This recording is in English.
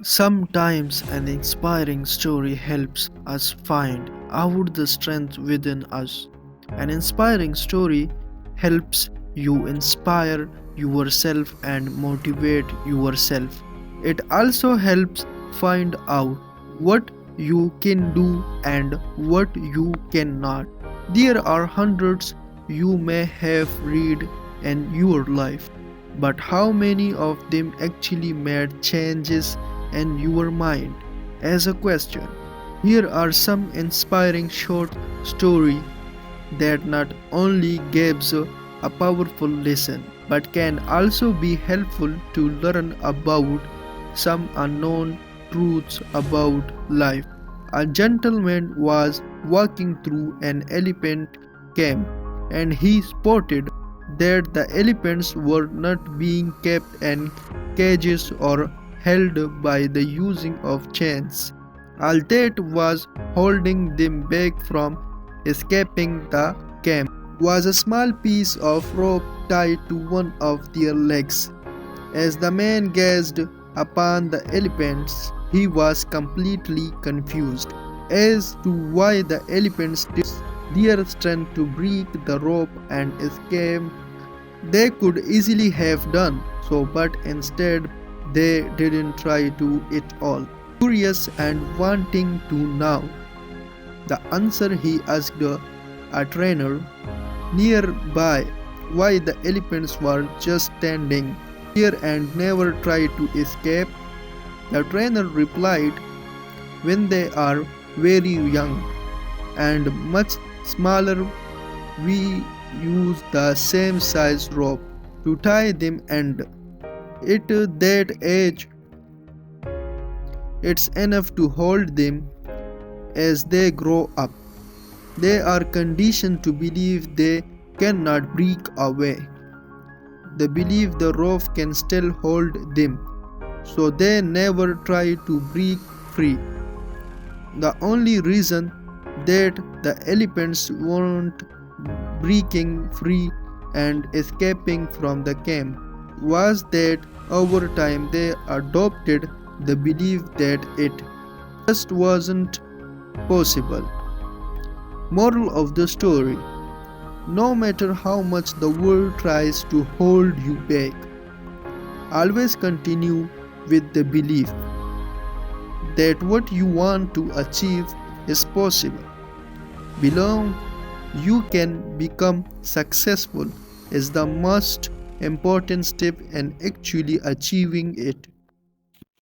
Sometimes an inspiring story helps us find out the strength within us. An inspiring story helps you inspire yourself and motivate yourself. It also helps find out what you can do and what you cannot. There are hundreds you may have read in your life, but how many of them actually made changes in your mind? As a question, here are some inspiring short stories that not only gives a powerful lesson but can also be helpful to learn about some unknown truths about life. A gentleman was walking through an elephant camp and he spotted that the elephants were not being kept in cages or held by the using of chains. All that was holding them back from escaping the camp was a small piece of rope tied to one of their legs. As the man gazed upon the elephants, he was completely confused as to why the elephants did their strength to break the rope and escape. They could easily have done so, but instead they didn't try to at all. Curious and wanting to know the answer, he asked a trainer nearby why the elephants were just standing there and never tried to escape. The trainer replied, when they are very young and much smaller, we use the same size rope to tie them, and at that age, it's enough to hold them. As they grow up, they are conditioned to believe they cannot break away. They believe the rope can still hold them, so they never try to break free. The only reason that the elephants weren't breaking free and escaping from the camp was that over time they adopted the belief that it just wasn't possible. Moral of the story: no matter how much the world tries to hold you back, always continue with the belief that what you want to achieve is possible. Below, you can become successful is the most important step in actually achieving it.